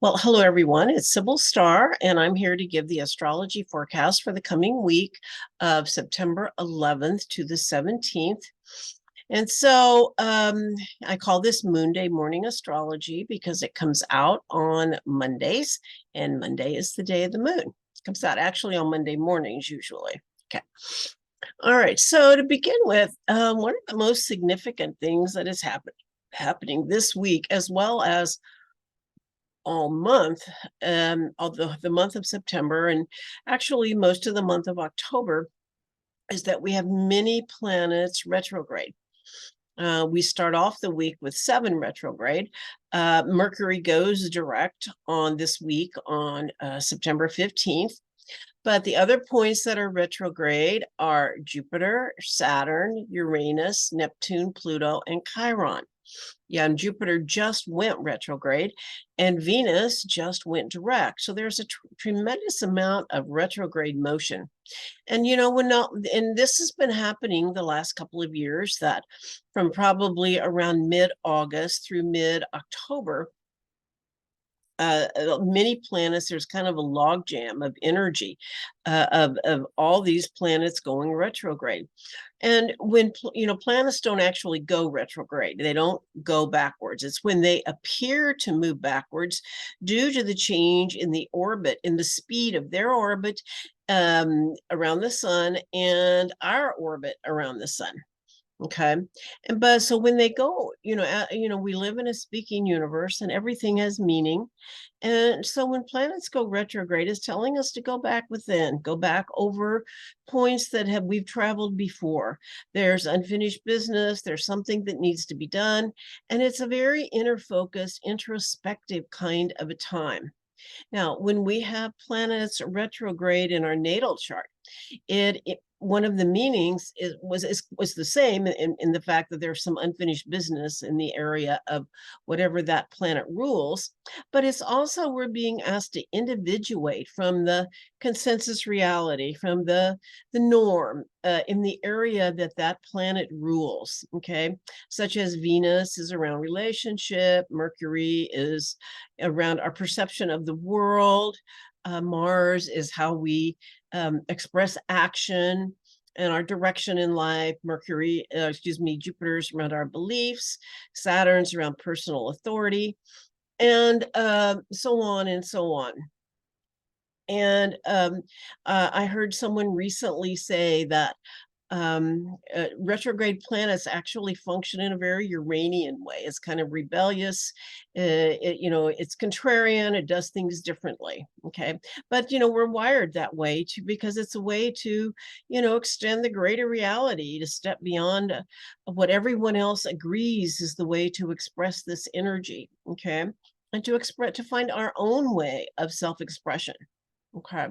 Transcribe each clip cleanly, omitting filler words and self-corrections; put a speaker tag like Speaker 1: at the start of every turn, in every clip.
Speaker 1: Well, hello everyone. It's Sibyl Star, and I'm here to give the astrology forecast for the coming week of September 11th to the 17th. And so I call this MoonDay morning astrology because it comes out on Mondays, and Monday is the day of the moon. It comes out actually on Monday mornings usually. Okay. All right. So to begin with, one of the most significant things that is happening this week, as well as all month, although the month of September and actually most of the month of October, is that we have many planets retrograde. We start off the week with 7 retrograde. Mercury goes direct on this week on September 15th. But the other points that are retrograde are Jupiter, Saturn, Uranus, Neptune, Pluto, and Chiron. Yeah, and Jupiter just went retrograde and Venus just went direct. So there's a tremendous amount of retrograde motion. And and this has been happening the last couple of years, that from probably around mid-August through mid-October, many planets, there's kind of a logjam of energy of all these planets going retrograde. And when planets don't actually go retrograde, they don't go backwards. It's when they appear to move backwards due to the change in the orbit, in the speed of their orbit around the sun and our orbit around the sun. Okay. But so when they go, we live in a speaking universe and everything has meaning. And so when planets go retrograde, it's telling us to go back within, go back over points that we've traveled before. There's unfinished business, there's something that needs to be done. And it's a very inner focused, introspective kind of a time. Now, when we have planets retrograde in our natal chart, it one of the meanings was the same in the fact that there's some unfinished business in the area of whatever that planet rules, but it's also we're being asked to individuate from the consensus reality, from the norm in the area that that planet rules. Okay, such as Venus is around relationship, Mercury is around our perception of the world, Mars is how we express action and our direction in life. Jupiter's around our beliefs, Saturn's around personal authority, and so on and so on. And I heard someone recently say that retrograde planets actually function in a very Uranian way. It's kind of rebellious. It's contrarian. It does things differently. Okay, but we're wired that way because it's a way to extend the greater reality, to step beyond what everyone else agrees is the way to express this energy. Okay, and to find our own way of self-expression. Okay.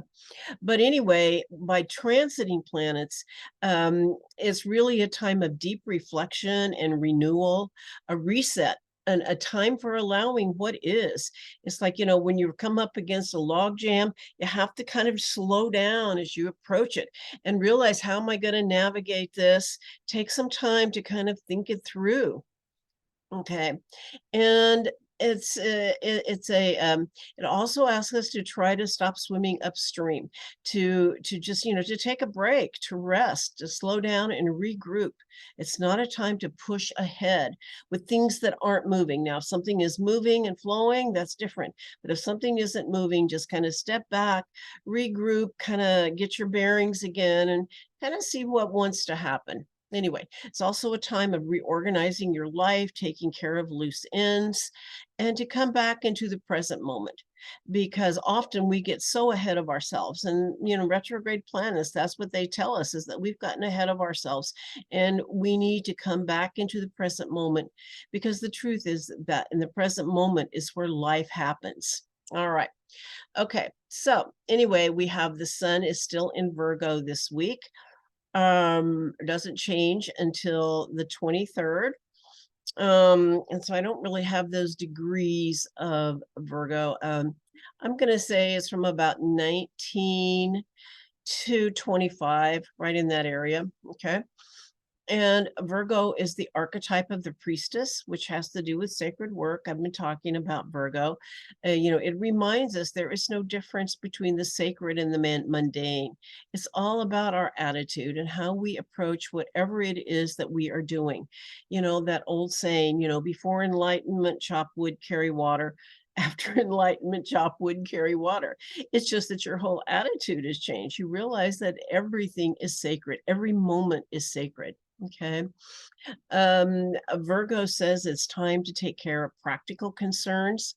Speaker 1: But anyway, by transiting planets, it's really a time of deep reflection and renewal, a reset, and a time for allowing what is. It's like, when you come up against a log jam, you have to kind of slow down as you approach it and realize, how am I going to navigate this? Take some time to kind of think it through. Okay. And it also asks us to try to stop swimming upstream, to just to take a break, to rest, to slow down and regroup. It's not a time to push ahead with things that aren't moving. Now, if something is moving and flowing, that's different. But if something isn't moving, just kind of step back, regroup, kind of get your bearings again, and kind of see what wants to happen. Anyway, it's also a time of reorganizing your life, taking care of loose ends, and to come back into the present moment, because often we get so ahead of ourselves. And retrograde planets, that's what they tell us, is that we've gotten ahead of ourselves and we need to come back into the present moment, because the truth is that in the present moment is where life happens. All right. Okay. So anyway, we have the sun is still in Virgo this week. It doesn't change until the 23rd. And so I don't really have those degrees of Virgo. I'm going to say it's from about 19 to 25, right in that area. Okay. And Virgo is the archetype of the priestess, which has to do with sacred work. I've been talking about Virgo. It reminds us there is no difference between the sacred and the mundane. It's all about our attitude and how we approach whatever it is that we are doing. That old saying, before enlightenment, chop wood, carry water. After enlightenment, chop wood, carry water. It's just that your whole attitude has changed. You realize that everything is sacred. Every moment is sacred. Okay. Virgo says it's time to take care of practical concerns.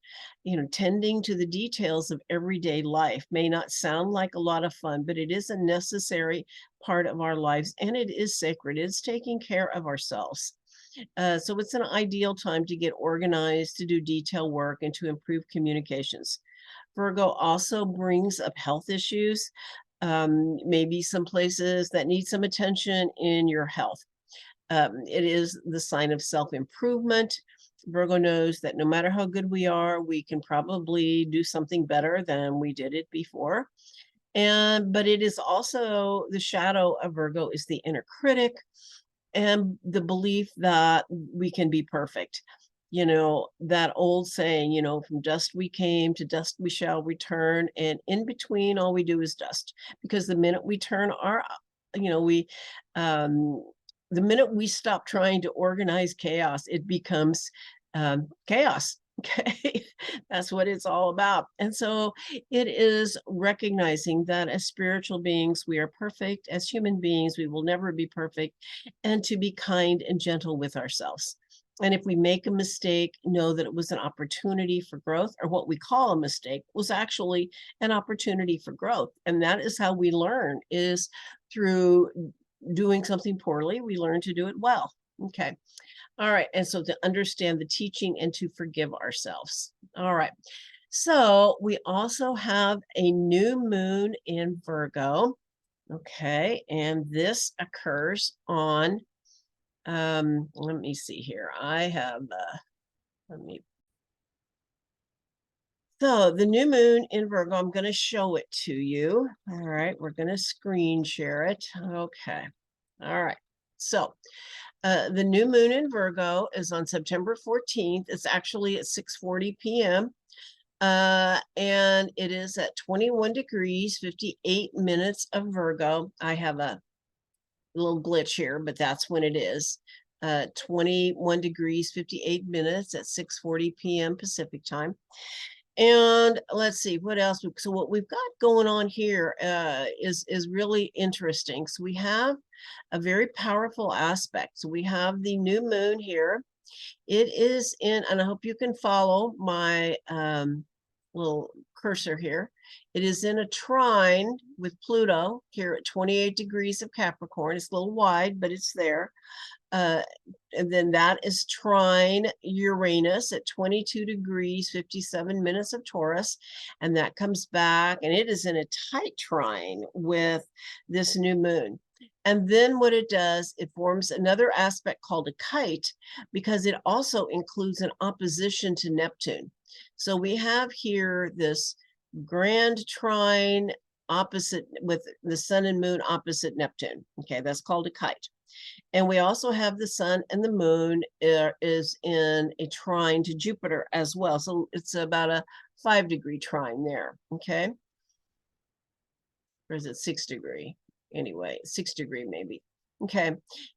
Speaker 1: Tending to the details of everyday life may not sound like a lot of fun, but it is a necessary part of our lives, and it is sacred. It's taking care of ourselves. So it's an ideal time to get organized, to do detail work, and to improve communications. Virgo also brings up health issues, maybe some places that need some attention in your health. It is the sign of self-improvement. Virgo knows that no matter how good we are, we can probably do something better than we did it before. But it is also the shadow of Virgo is the inner critic and the belief that we can be perfect. That old saying, from dust we came, to dust we shall return. And in between, all we do is dust. Because the minute we turn our, the minute we stop trying to organize chaos, it becomes chaos. Okay, that's what it's all about. And so it is recognizing that as spiritual beings, we are perfect. As human beings, we will never be perfect, and to be kind and gentle with ourselves. And if we make a mistake, know that it was an opportunity for growth, or what we call a mistake was actually an opportunity for growth. And that is how we learn, is through doing something poorly, we learn to do it well. Okay. All right. And so to understand the teaching and to forgive ourselves. All right. So we also have a new moon in Virgo. Okay. And this occurs on, let me see here. I have, so the new moon in Virgo, I'm going to show it to you. All right. We're going to screen share it. Okay. All right. So the new moon in Virgo is on September 14th. It's actually at 6:40 p.m. And it is at 21 degrees, 58 minutes of Virgo. I have a little glitch here, but that's when it is. 21 degrees, 58 minutes at 6:40 p.m. Pacific time. And let's see what else. So what we've got going on here is really interesting. So we have a very powerful aspect. So we have the new moon here. It is in, and I hope you can follow my little cursor here. It is in a trine with Pluto here at 28 degrees of Capricorn. It's a little wide, but it's there. And then that is trine Uranus at 22 degrees, 57 minutes of Taurus. And that comes back, and it is in a tight trine with this new moon. And then what it does, it forms another aspect called a kite, because it also includes an opposition to Neptune. So we have here this grand trine opposite with the sun and moon opposite Neptune. Okay, that's called a kite. And we also have the sun and the moon is in a trine to Jupiter as well. So it's about a 5-degree trine there. Okay. Or is it 6-degree? Anyway, 6-degree maybe. Okay.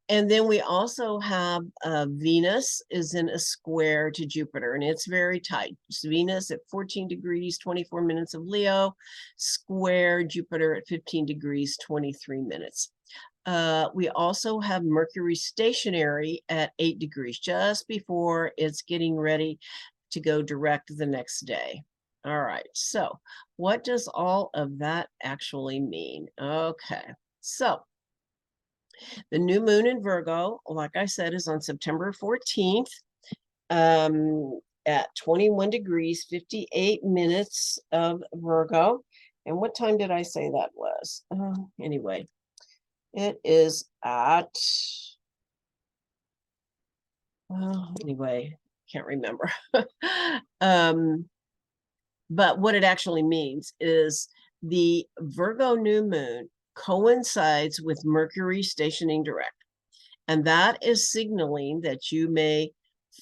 Speaker 1: And then we also have Venus is in a square to Jupiter, and it's very tight. It's Venus at 14 degrees, 24 minutes of Leo, square Jupiter at 15 degrees, 23 minutes. We also have Mercury stationary at 8 degrees, just before it's getting ready to go direct the next day. All right, so what does all of that actually mean? Okay, so the new moon in Virgo, like I said, is on September 14th at 21 degrees, 58 minutes of Virgo. And what time did I say that was? Anyway. It is at, anyway, can't remember. But what it actually means is the Virgo new moon coincides with Mercury stationing direct. And that is signaling that you may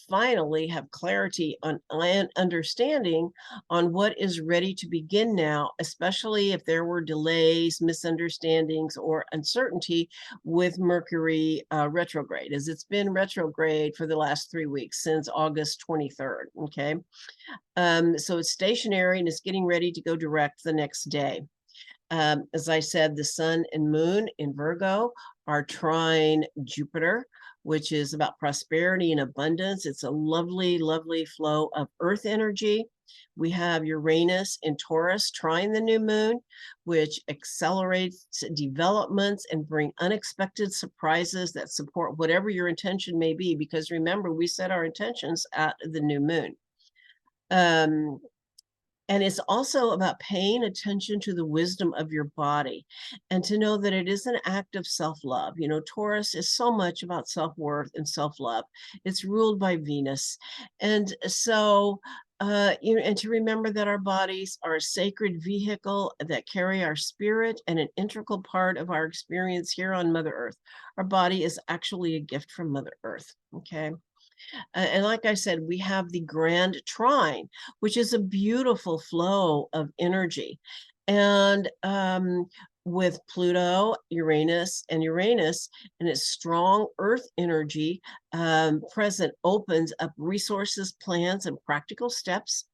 Speaker 1: finally have clarity on and understanding on what is ready to begin now, especially if there were delays, misunderstandings, or uncertainty with Mercury retrograde, as it's been retrograde for the last 3 weeks since August 23rd. Okay. So it's stationary and it's getting ready to go direct the next day. As I said, the sun and moon in Virgo are trine Jupiter, which is about prosperity and abundance. It's a lovely, lovely flow of earth energy. We have Uranus in Taurus trine the new moon, which accelerates developments and bring unexpected surprises that support whatever your intention may be. Because remember, we set our intentions at the new moon. And it's also about paying attention to the wisdom of your body and to know that it is an act of self-love. You know, Taurus is so much about self-worth and self-love. It's ruled by Venus. And so, and to remember that our bodies are a sacred vehicle that carry our spirit and an integral part of our experience here on Mother Earth. Our body is actually a gift from Mother Earth. Okay. And like I said, we have the grand trine, which is a beautiful flow of energy. And with Pluto, Uranus, and its strong earth energy present opens up resources, plans, and practical steps.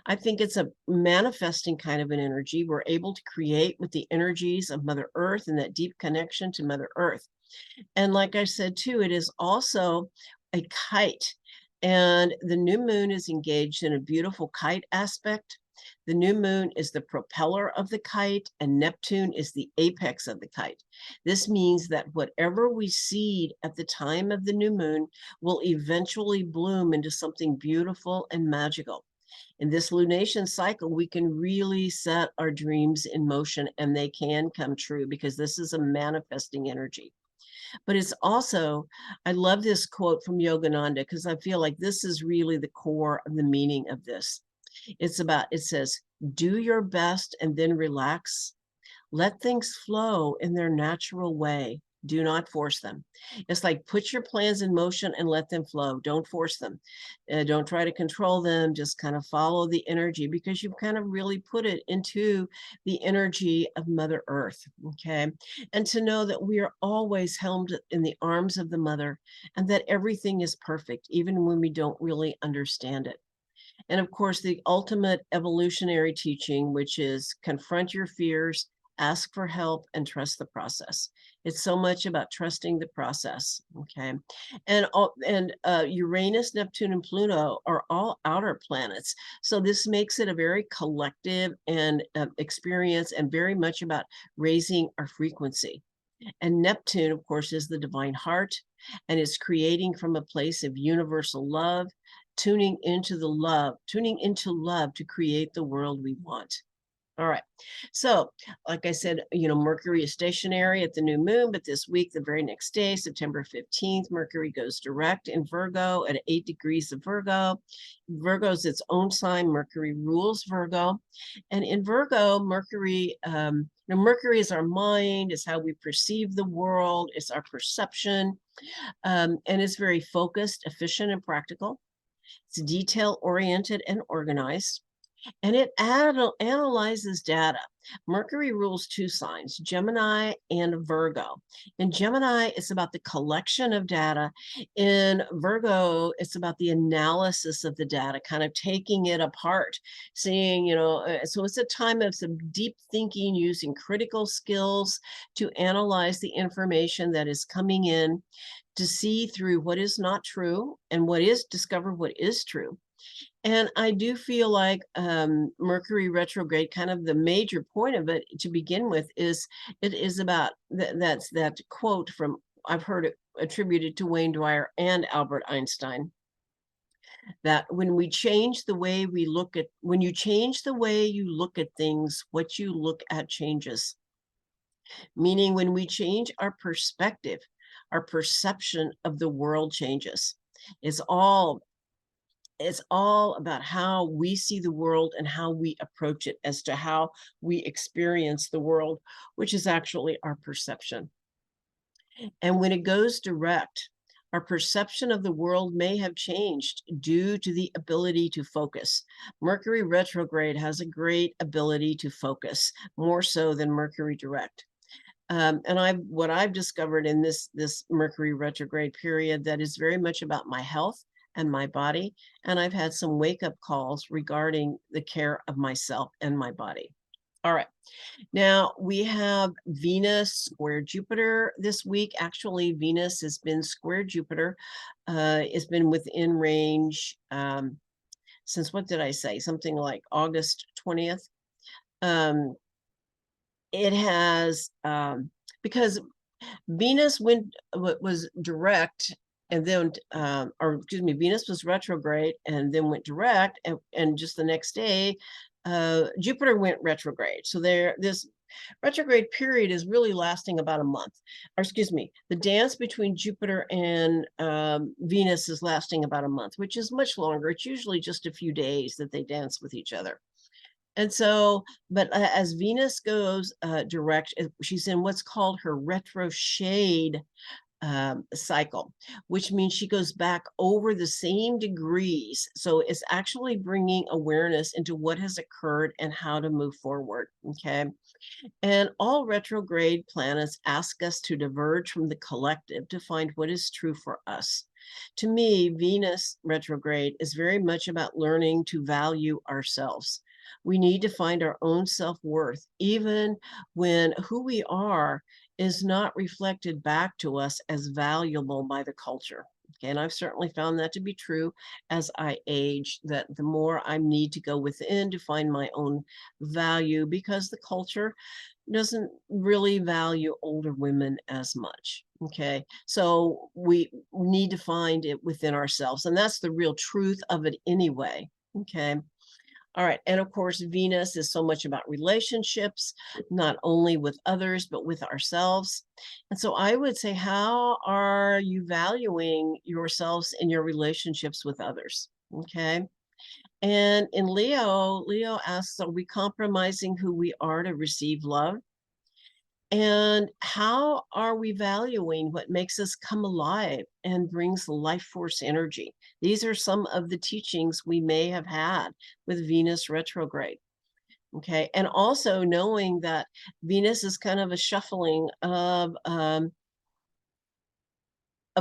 Speaker 1: I think it's a manifesting kind of an energy. We're able to create with the energies of Mother Earth and that deep connection to Mother Earth. And like I said, too, it is also a kite. And the new moon is engaged in a beautiful kite aspect. The new moon is the propeller of the kite, and Neptune is the apex of the kite. This means that whatever we seed at the time of the new moon will eventually bloom into something beautiful and magical. In this lunation cycle, we can really set our dreams in motion, and they can come true because this is a manifesting energy. But it's also, I love this quote from Yogananda because I feel like this is really the core of the meaning of this. It says, do your best and then relax. Let things flow in their natural way. Do not force them. It's like put your plans in motion and let them flow. Don't force them. Don't try to control them. Just kind of follow the energy because you've kind of really put it into the energy of Mother Earth. Okay. And to know that we are always held in the arms of the Mother and that everything is perfect, even when we don't really understand it. And of course, the ultimate evolutionary teaching, which is confront your fears, ask for help, and trust the process. It's so much about trusting the process. Okay. And Uranus, Neptune, and Pluto are all outer planets. So this makes it a very collective and experience and very much about raising our frequency. And Neptune, of course, is the divine heart and is creating from a place of universal love, tuning into love to create the world we want. All right. So, like I said, Mercury is stationary at the new moon, but this week, the very next day, September 15th, Mercury goes direct in Virgo at 8 degrees of Virgo. Virgo is its own sign. Mercury rules Virgo. And in Virgo, Mercury is our mind, is how we perceive the world, it's our perception, and it's very focused, efficient, and practical. It's detail-oriented and organized. And it analyzes data. Mercury rules two signs, Gemini and Virgo. In Gemini, it's about the collection of data. In Virgo, it's about the analysis of the data, kind of taking it apart, seeing, so it's a time of some deep thinking, using critical skills to analyze the information that is coming in, to see through what is not true and discover what is true. And I do feel like Mercury retrograde, kind of the major point of it to begin with, is it is about that's that quote from, I've heard it attributed to Wayne Dyer and Albert Einstein, that when you change the way you look at things, what you look at changes. Meaning when we change our perspective, our perception of the world changes. It's all about how we see the world and how we approach it as to how we experience the world, which is actually our perception. And when it goes direct, our perception of the world may have changed due to the ability to focus. Mercury retrograde has a great ability to focus, more so than Mercury direct. And what I've discovered in this Mercury retrograde period that is very much about my health and my body. And I've had some wake-up calls regarding the care of myself and my body. All right. Now we have Venus square Jupiter this week. Actually, Venus has been square Jupiter. It's been within range since, what did I say? Something like August 20th. It has, because Venus was direct, and then, or excuse me, Venus was retrograde and then went direct, and just the next day, Jupiter went retrograde. So this retrograde period is really lasting about a month. Or excuse me, the dance between Jupiter and Venus is lasting about a month, which is much longer. It's usually just a few days that they dance with each other. And so, but as Venus goes direct, she's in what's called her retrograde cycle, which means she goes back over the same degrees. So it's actually bringing awareness into what has occurred and how to move forward. Okay. And all retrograde planets ask us to diverge from the collective to find what is true for us. To me, Venus retrograde is very much about learning to value ourselves. We need to find our own self-worth, even when who we are is not reflected back to us as valuable by the culture. Okay, and I've certainly found that to be true as I age, that the more I need to go within to find my own value, because the culture doesn't really value older women as much. Okay, so we need to find it within ourselves, and that's the real truth of it anyway. Okay. All right. And of course, Venus is so much about relationships, not only with others, but with ourselves. And so I would say, how are you valuing yourselves in your relationships with others? Okay. And in Leo asks, are we compromising who we are to receive love? And how are we valuing what makes us come alive and brings life force energy? These are some of the teachings we may have had with Venus retrograde. Okay. And also knowing that Venus is kind of a shuffling of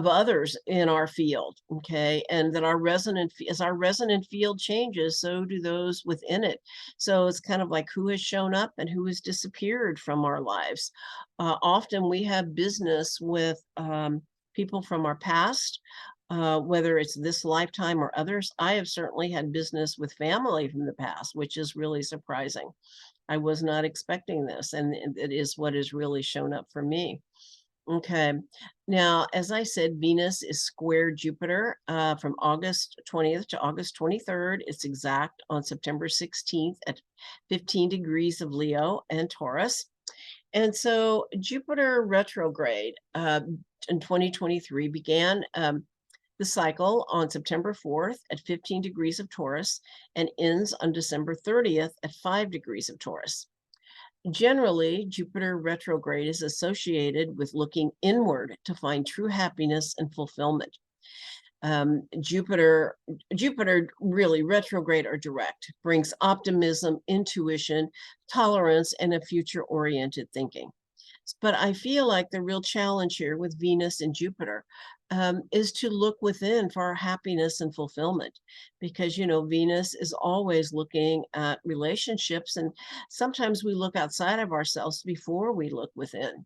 Speaker 1: others in our field, okay, and that as our resonant field changes, so do those within it. So it's kind of like who has shown up and who has disappeared from our lives. Often we have business with people from our past, whether it's this lifetime or others. I have certainly had business with family from the past, which is really surprising. I was not expecting this, and it is what has really shown up for me. Okay. Now, as I said, Venus is square Jupiter from August 20th to August 23rd. It's exact on September 16th at 15 degrees of Leo and Taurus. And so Jupiter retrograde in 2023 began the cycle on September 4th at 15 degrees of Taurus and ends on December 30th at 5 degrees of Taurus. Generally, Jupiter retrograde is associated with looking inward to find true happiness and fulfillment. Jupiter really retrograde or direct brings optimism, intuition, tolerance, and a future-oriented thinking. But I feel like the real challenge here with Venus and Jupiter is to look within for our happiness and fulfillment, because, you know, Venus is always looking at relationships, and sometimes we look outside of ourselves before we look within.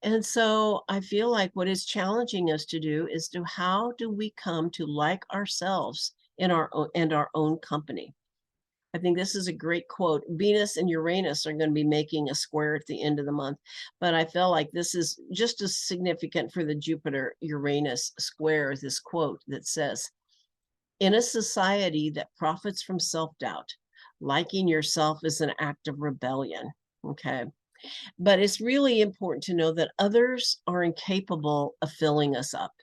Speaker 1: And so I feel like what is challenging us to do is to how do we come to like ourselves in our own company. I think this is a great quote. Venus and Uranus are going to be making a square at the end of the month, but I feel like this is just as significant for the Jupiter-Uranus square, this quote that says, in a society that profits from self-doubt, liking yourself is an act of rebellion. Okay. But it's really important to know that others are incapable of filling us up.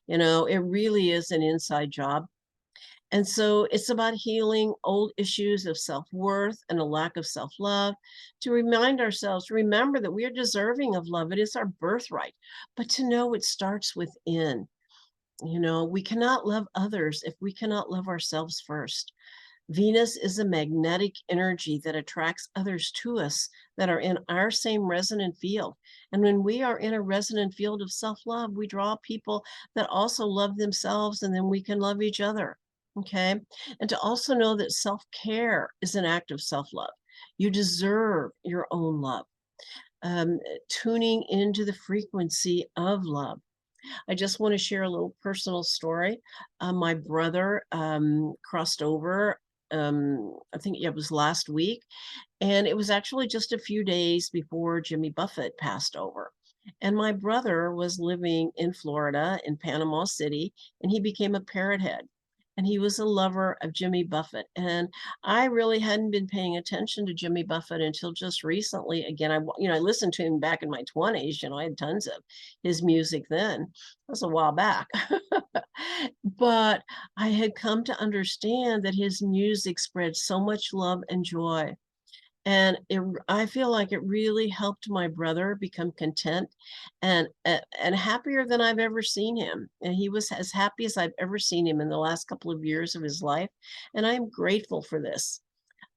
Speaker 1: You know, it really is an inside job. And so it's about healing old issues of self-worth and a lack of self-love, to remind ourselves, remember that we are deserving of love. It is our birthright, but to know it starts within. We cannot love others if we cannot love ourselves first. Venus is a magnetic energy that attracts others to us that are in our same resonant field. And when we are in a resonant field of self-love, we draw people that also love themselves, and then we can love each other. Okay. And to also know that self-care is an act of self-love. You deserve your own love. Tuning into the frequency of love. I just want to share a little personal story. My brother crossed over, I think it was last week, and it was actually just a few days before Jimmy Buffett passed over. And my brother was living in Florida, in Panama City, and he became a parrot head. And he was a lover of Jimmy Buffett. And I really hadn't been paying attention to Jimmy Buffett until just recently. Again, I listened to him back in my 20s. I had tons of his music then. That was a while back. But I had come to understand that his music spread so much love and joy. And I feel like it really helped my brother become content and happier than I've ever seen him. And he was as happy as I've ever seen him in the last couple of years of his life. And I'm grateful for this.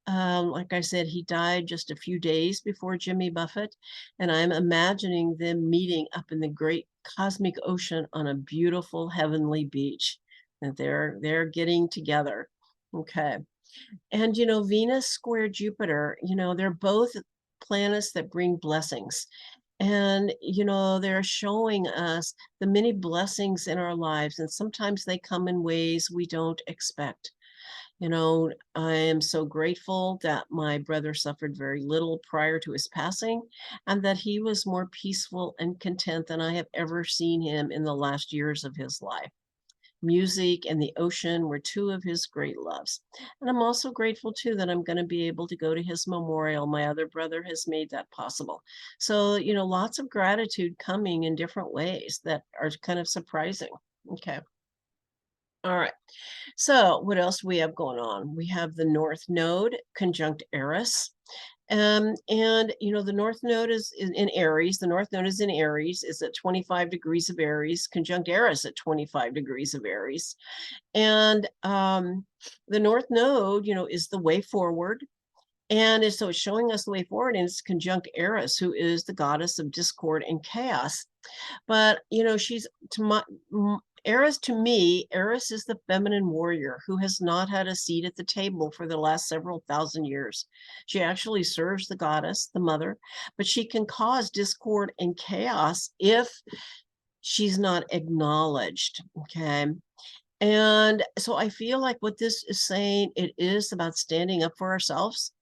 Speaker 1: Like I said, he died just a few days before Jimmy Buffett, and I'm imagining them meeting up in the great cosmic ocean on a beautiful heavenly beach. And they're getting together. Okay. And, Venus square Jupiter, they're both planets that bring blessings. And, they're showing us the many blessings in our lives. And sometimes they come in ways we don't expect. I am so grateful that my brother suffered very little prior to his passing, and that he was more peaceful and content than I have ever seen him in the last years of his life. Music and the ocean were two of his great loves. And I'm also grateful too that I'm going to be able to go to his memorial. My other brother has made that possible. So, lots of gratitude coming in different ways that are kind of surprising. Okay. All right. So what else do we have going on? We have the North Node conjunct Eris. And the North Node is in Aries. The North Node is in Aries, is at 25 degrees of Aries, conjunct Eris at 25 degrees of Aries. And the North Node, is the way forward. And so it's showing us the way forward, and it's conjunct Eris, who is the goddess of discord and chaos. But, she's Eris, to me, Eris is the feminine warrior who has not had a seat at the table for the last several thousand years. She actually serves the goddess, the mother, but she can cause discord and chaos if she's not acknowledged. Okay. And so I feel like what this is saying, it is about standing up for ourselves,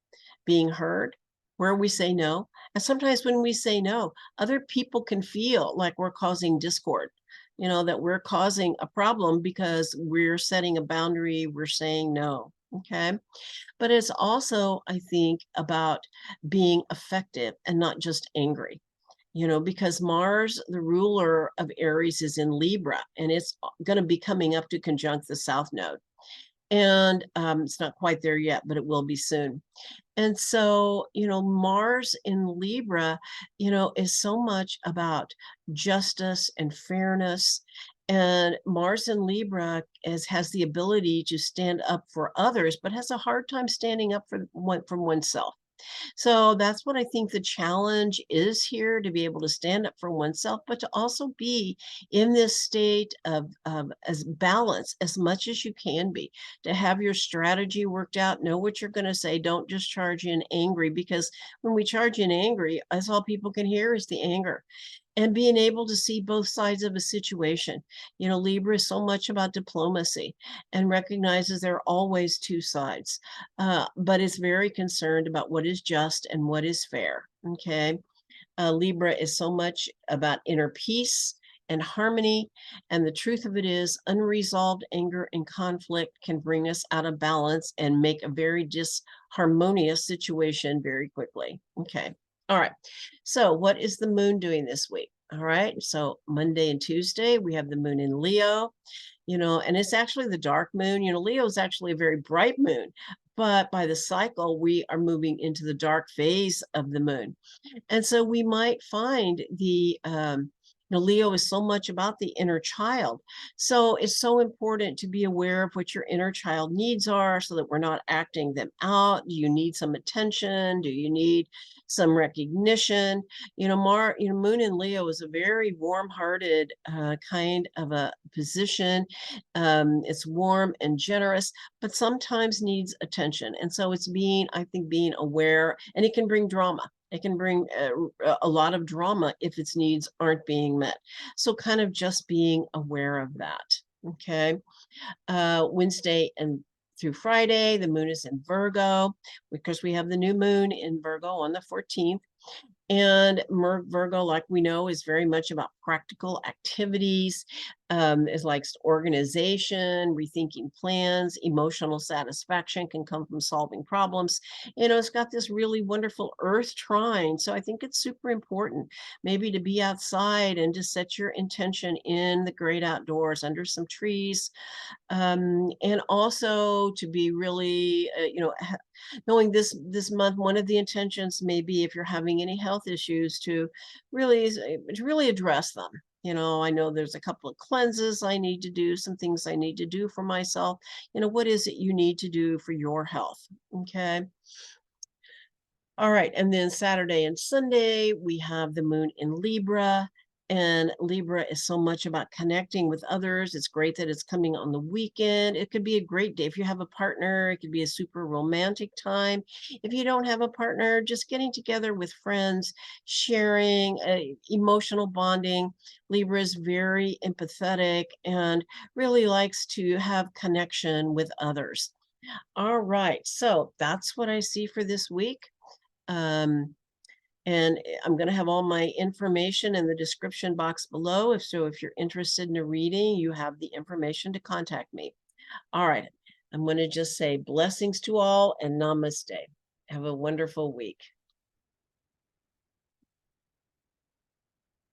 Speaker 1: being heard, where we say no. And sometimes when we say no, other people can feel like we're causing discord, that we're causing a problem because we're setting a boundary, we're saying no. Okay. But it's also, I think, about being effective and not just angry. Because Mars, the ruler of Aries, is in Libra, and it's going to be coming up to conjunct the South Node. And it's not quite there yet, but it will be soon. And so, Mars in Libra, is so much about justice and fairness. And Mars in Libra has the ability to stand up for others, but has a hard time standing up for from oneself. So that's what I think the challenge is here, to be able to stand up for oneself, but to also be in this state of as balance as much as you can be, to have your strategy worked out, know what you're going to say. Don't just charge in angry, because when we charge in angry, that's all people can hear is the anger. And being able to see both sides of a situation. Libra is so much about diplomacy and recognizes there are always two sides, but it's very concerned about what is just and what is fair. Okay. Libra is so much about inner peace and harmony. And the truth of it is, unresolved anger and conflict can bring us out of balance and make a very disharmonious situation very quickly. Okay. All right. So what is the moon doing this week? All right. So Monday and Tuesday, we have the moon in Leo, and it's actually the dark moon. Leo is actually a very bright moon, but by the cycle, we are moving into the dark phase of the moon. And so we might find Leo is so much about the inner child. So it's so important to be aware of what your inner child needs are so that we're not acting them out. Do you need some attention? Do you need some recognition? Moon in Leo is a very warm-hearted kind of a position. It's warm and generous, but sometimes needs attention. And so it's I think, being aware, and it can bring drama. It can bring a lot of drama if its needs aren't being met. So kind of just being aware of that. Okay. Wednesday and through Friday, the moon is in Virgo because we have the new moon in Virgo on the 14th. And Virgo, like we know, is very much about practical activities, is like organization, rethinking plans, emotional satisfaction can come from solving problems. It's got this really wonderful earth trine. So I think it's super important maybe to be outside and to set your intention in the great outdoors under some trees, and also to be really, knowing this month, one of the intentions may be, if you're having any health issues, to really address them. I know there's a couple of cleanses I need to do, some things I need to do for myself. What is it you need to do for your health? Okay. All right, and then Saturday and Sunday, we have the moon in Libra, and Libra is so much about connecting with others. It's great that it's coming on the weekend. It could be a great day if you have a partner. It could be a super romantic time. If you don't have a partner, just getting together with friends, sharing, emotional bonding. Libra is very empathetic and really likes to have connection with others. All right, so that's what I see for this week. And I'm going to have all my information in the description box below. If you're interested in a reading, you have the information to contact me. All right. I'm going to just say blessings to all and namaste. Have a wonderful week.